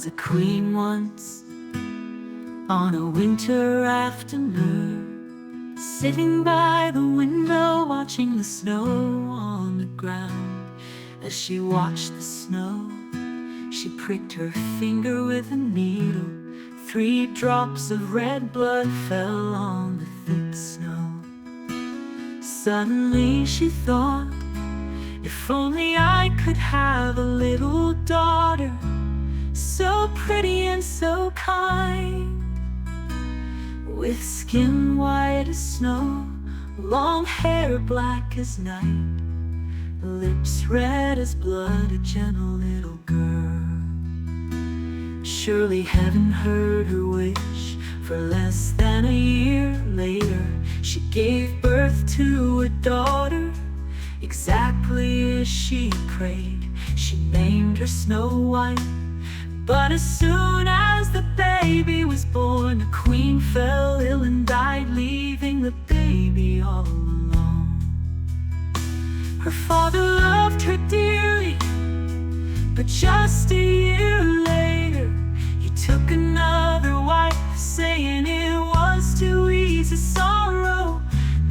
was a queen once, on a winter afternoon, sitting by the window watching the snow on the ground. As she watched the snow, she pricked her finger with a needle. 3 drops of red blood fell on the thick snow. Suddenly she thought, if only I could have a little daughter, so pretty and so kind, with skin white as snow, long hair black as night, lips red as blood, a gentle little girl. Surely heaven heard her wish, for less than a year later she gave birth to a daughter, exactly as she prayed. She named her Snow White. But as soon as the baby was born, the queen fell ill and died, leaving the baby all alone. Her father loved her dearly, but just a year later he took another wife, saying it was to ease his sorrow.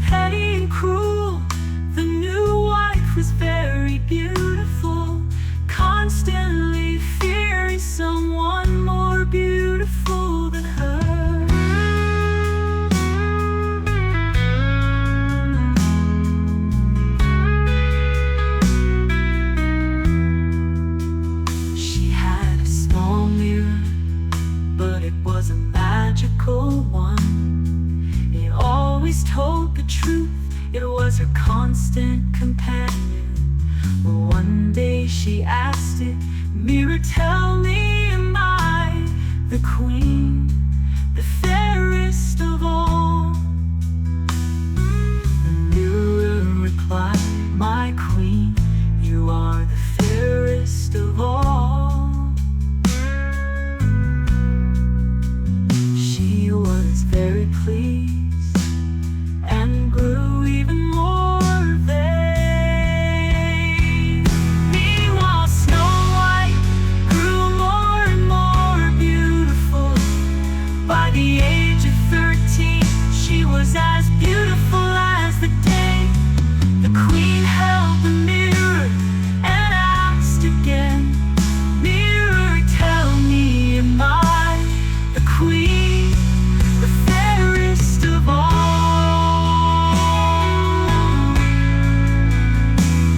Petty and cruel, the new wife was very beautiful, constantly fearing someone more beautiful than her. She had a small mirror, but it was a magical one. It always told the truth, it was her constant companion. Well, one day she asked it, mirror, tell me, am I the queen, the fairest of all? The mirror replied, my queen, you are the fairest of all. She was very pleased and grew even more vain. Meanwhile, Snow White grew more and more beautiful. By the age of 13, she was as beautiful as the day. The queen held the mirror and asked again, mirror, tell me, am I the queen, the fairest of all?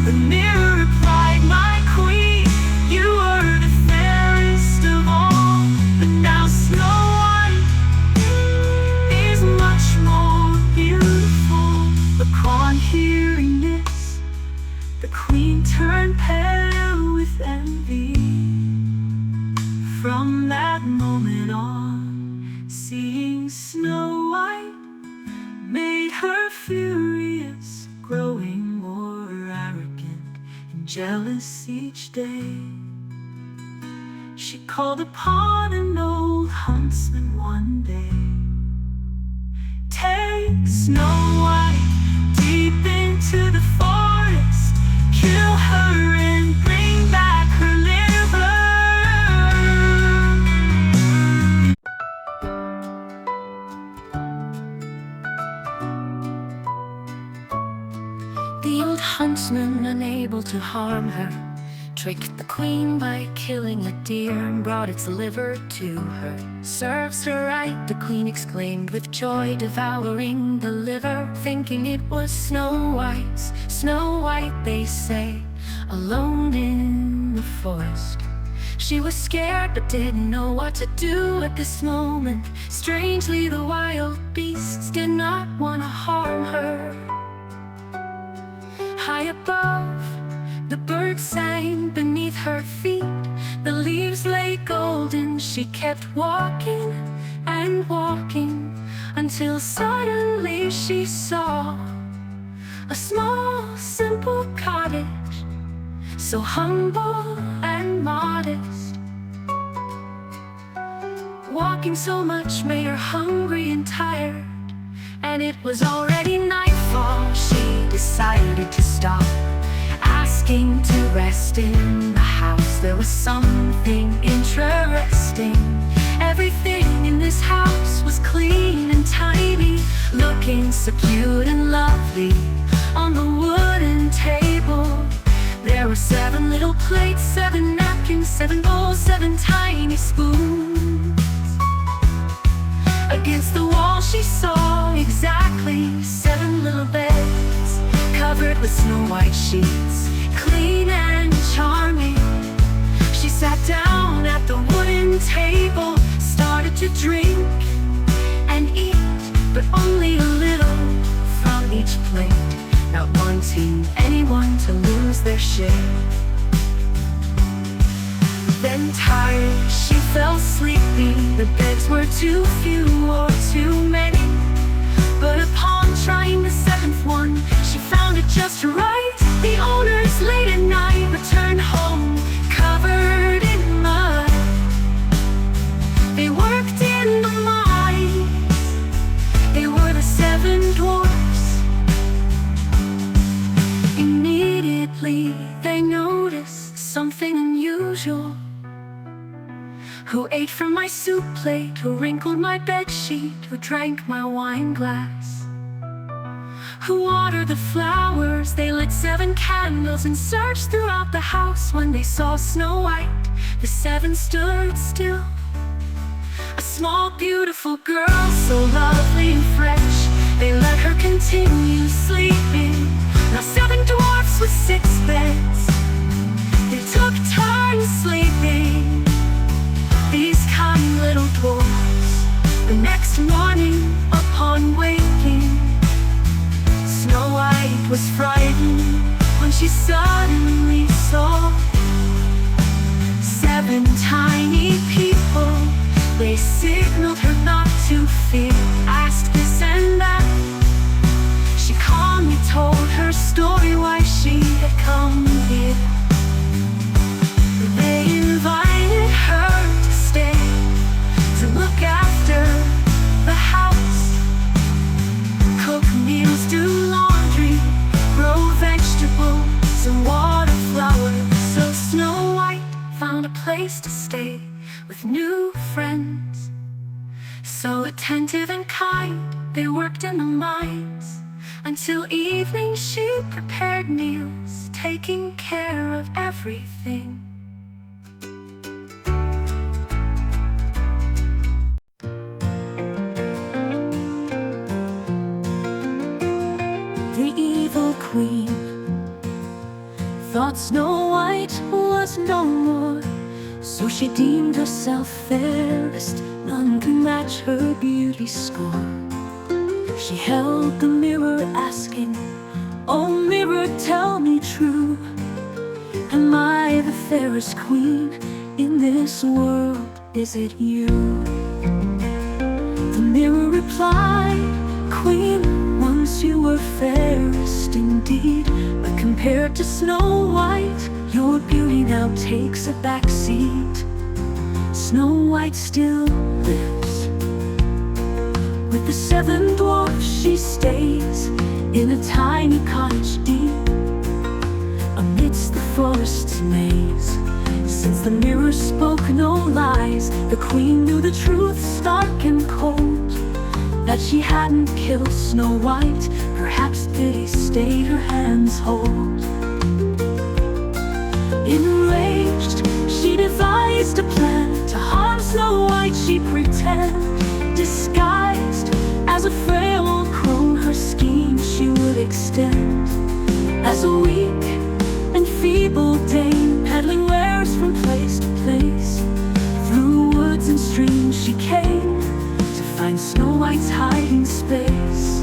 The mirror replied, my queen, you are the fairest of all. But now Snow White is much more beautiful. Upon hearing this, the queen turned pale with envy. From that moment on, seeing Snow White made her furious, growing more arrogant and jealous each day. She called upon an old huntsman one day. Take Snow White deep into the forest, kill her and bring back her liver. The old huntsman, unable to harm her, tricked the queen by killing a deer and brought its liver to her. Serves her right, the queen exclaimed with joy, devouring the liver, thinking it was Snow White's. Snow White, they say, alone in the forest. She was scared but didn't know what to do at this moment. Strangely, the wild beasts did not want to harm her. High above, the birds sang beneath her feet. The leaves lay golden. She kept walking and walking until suddenly she saw a small, simple cottage, so humble and modest. Walking so much made her hungry and tired, and it was already nightfall. She decided to stop, asked asking to rest in the house. There was something interesting. Everything in this house was clean and tidy, looking so cute and lovely. On the wooden table there were 7 little plates, 7 napkins, 7 bowls, 7 tiny spoons. Against the wall she saw exactly 7 little beds, covered with snow white sheets, clean and charming. She sat down at the wooden table, started to drink and eat, but only a little from each plate, not wanting anyone to lose their share. Then tired, she fell sleepy. The beds were too few or too many, but upon trying the 7th one, she found it just right. The owners late at night returned home covered in mud. They worked in the mines. They were the 7 dwarfs. Immediately they noticed something unusual. Who ate from my soup plate, who wrinkled my bed sheet, who drank my wine glass, who watered the flowers. They lit 7 candles and searched throughout the house. When they saw Snow White, the 7 stood still. A small beautiful girl, so lovely and fresh, they let her continue sleeping. Now 7 dwarfs with 6 beds, they took turns sleeping. These kind little dwarfs. The next morning, upon waking, Snow White was frightened when she suddenly saw 7 tiny people. They signaled her not to fear, asked this and that. She calmly told her story, why she had come here. They invited her to stay, to look after the house, cook meals, do laundry, grow vegetables and water flowers. So Snow White found a place to stay with new friends. So attentive and kind, they worked in the mines. Until evening she prepared meals, taking care of everything. The evil queen thought Snow White was no more, so she deemed herself fairest. None can match her beauty score. She held the mirror asking, oh mirror, tell me true, am I the fairest queen in this world? Is it you? The mirror replied, queen, once you were fairest indeed, but compared to Snow White, your beauty now takes a back seat. Snow White still lives. With the 7 dwarfs she stays, in a tiny cottage deep amidst the forest's maze. Since the mirror spoke no lies, the queen knew the truth stark and cold, that she hadn't killed Snow White. Perhaps pity stayed her hands hold. Enraged, she devised a plan to harm Snow White. She pretended, disguised as a frail crone, her scheme she would extend. As a weak and feeble dame, peddling wares from place to place, through woods and streams she came to find Snow White's hiding space.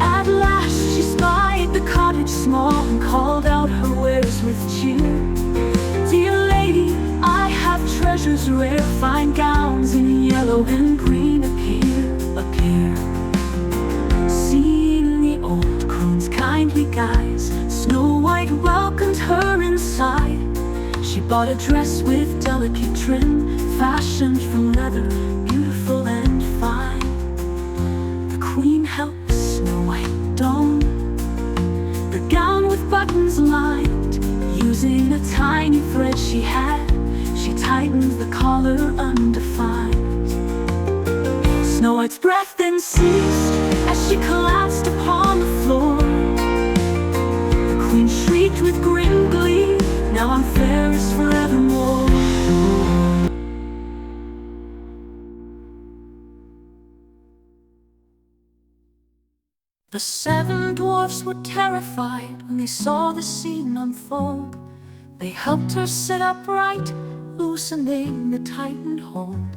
At last she spied the cottage small and called out her wares with cheer. Dear lady, I have treasures rare, fine gowns in yellow and green appear. Seeing the old crone's kindly guise, Snow White welcomed her inside. She bought a dress with delicate trim, fashioned from leather, beautiful and fine. The buttons lined. Using a tiny thread she had, she tightened the collar undefined. Snow White's breath then ceased as she collapsed upon the floor. The queen shrieked with grim glee, "Now I'm fairest forevermore." The 7 dwarfs were terrified when they saw the scene unfold. They helped her sit upright, loosening the tightened hold.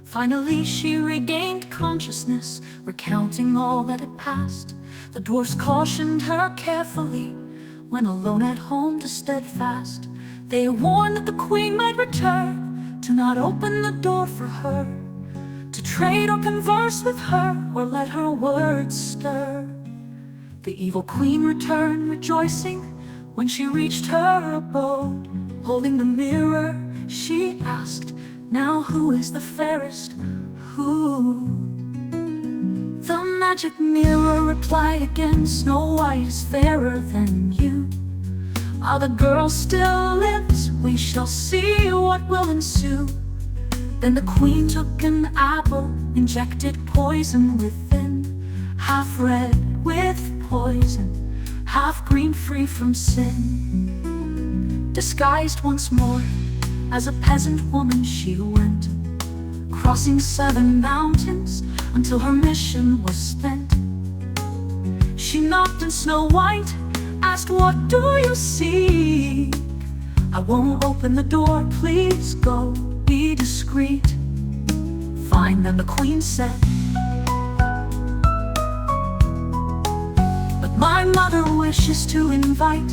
Finally she regained consciousness, recounting all that had passed. The dwarfs cautioned her carefully when alone at home to steadfast. They warned that the queen might return, to not open the door for her, to trade or converse with her, or let her words stir. The evil queen returned rejoicing when she reached her abode. Holding the mirror, she asked, "Now who is the fairest? Who?" The magic mirror replied again, "Snow White is fairer than you. While the girl still lives, we shall see what will ensue." Then the queen took an apple, injected poison within, half red with poison, half green free from sin. Disguised once more as a peasant woman she went, crossing 7 mountains until her mission was spent. She knocked on Snow White, asked, "What do you seek?" "I won't open the door, please go, be discreet." "Fine," then the queen said, "but my mother wishes to invite,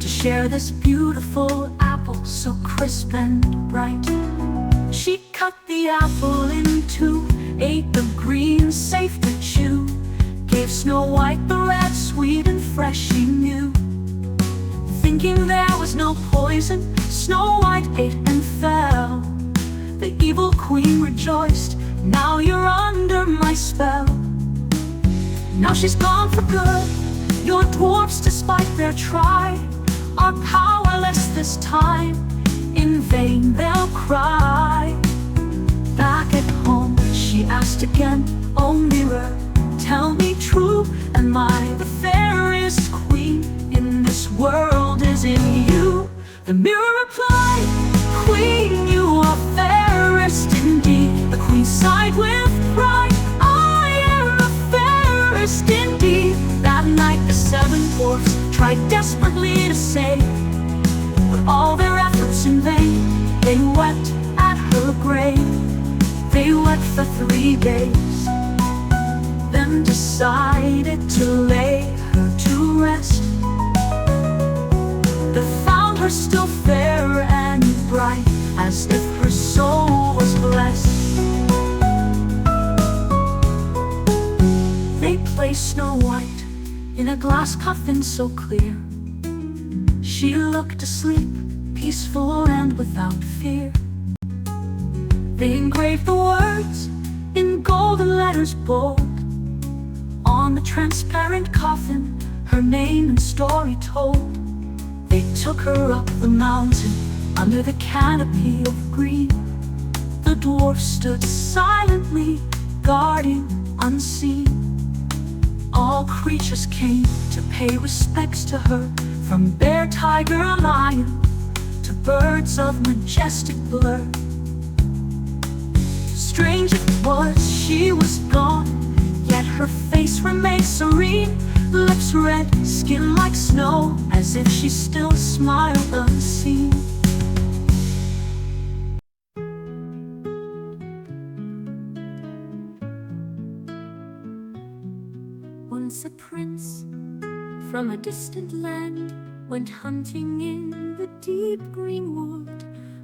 to share this beautiful apple so crisp and bright." She cut the apple in 2, ate the green safe to chew, gave Snow White the red sweet and fresh she knew. Thinking there was no poison, Snow White ate and fell. The evil queen rejoiced, "Now you're under my spell." Now she's gone for good. Your dwarfs, despite their try, are powerless this time. In vain they'll cry. Back at home she asked again, "Oh mirror, tell me true, am I the fairest queen in this world? Is in you?" The mirror replied, "Queen, you are fairest indeed." The queen sighed with pride, "I am the fairest indeed." That night the 7 dwarfs tried desperately to save, but all their efforts in vain. They wept at her grave. They wept for 3 days, then decided to lay her to rest. They found her still fair and bright, as if her soul was blessed. They placed Snow White in a glass coffin so clear. She looked asleep, peaceful and without fear. They engraved the words in golden letters bold. On the transparent coffin, her name and story told. They took her up the mountain, under the canopy of green. The dwarfs stood silently, guarding unseen. All creatures came to pay respects to her, from bear, tiger, lion, to birds of majestic blur. Strange it was, she was gone, yet her face remained serene. Lips red, skin like snow, as if she still smiled unseen. Once a prince from a distant land went hunting in the deep green wood,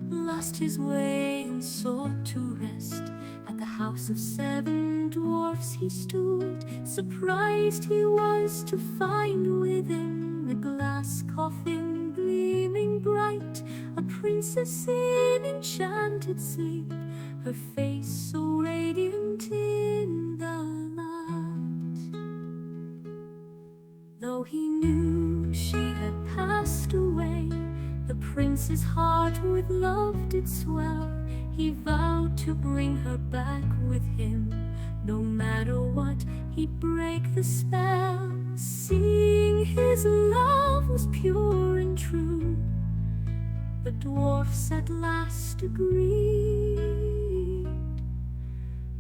lost his way and sought to rest. At the house of 7 dwarfs he stood. Surprised he was to find within the glass coffin, gleaming bright, a princess in enchanted sleep, her face so radiant in the light. Though he knew she had prince's heart with love did swell. He vowed to bring her back with him. No matter what, he'd break the spell. Seeing his love was pure and true, the dwarfs at last agreed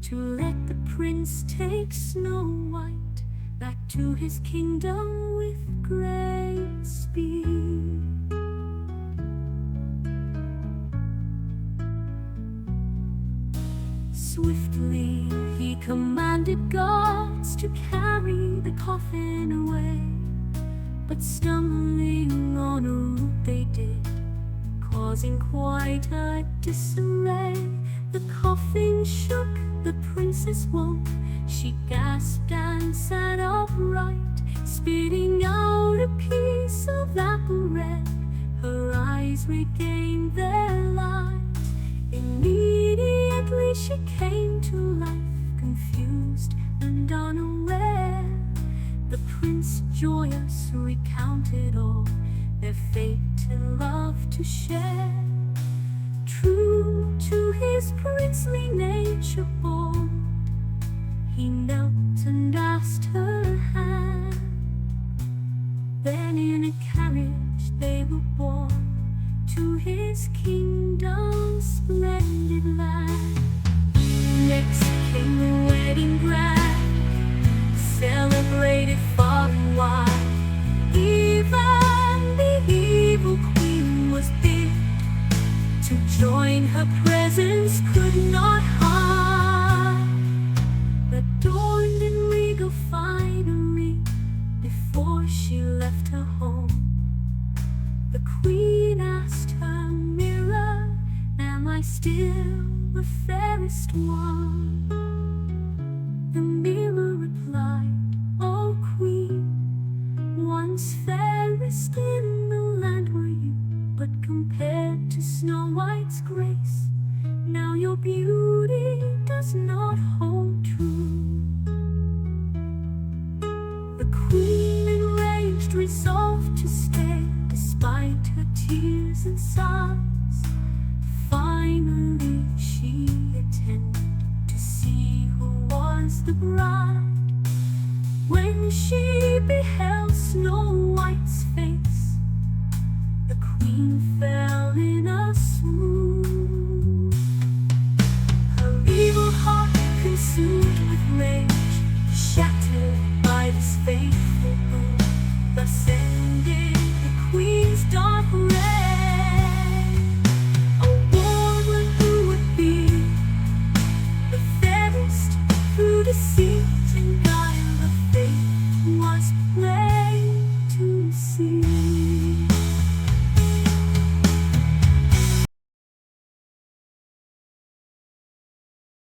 to let the prince take Snow White back to his kingdom with great speed. Swiftly he commanded guards to carry the coffin away, but stumbling on a route they did, causing quite a disarray. The coffin shook, the princess woke. She gasped and sat upright, spitting out a piece of apple red. Her eyes regained their light. Immediately she came to life, confused and unaware. The prince joyous recounted all, their fate and love to share. True to his princely nature bold, he knelt and asked her hand. Then in a carriage they were borne to his kingdom's splendid land. Next came the wedding grand, celebrated far and wide. Even the evil queen was bid to join, her presence could not hide. Adorned in regal finery, before she left her home, the queen asked her mirror, am I still the fairest one? The mirror replied, O queen, once fairest in the land were you, but compared to Snow White's grace, now your beauty does not hold true. The queen, enraged, resolved to stay, despite her tears and sighs. Finally she attended to see who was the bride. When she beheld Snow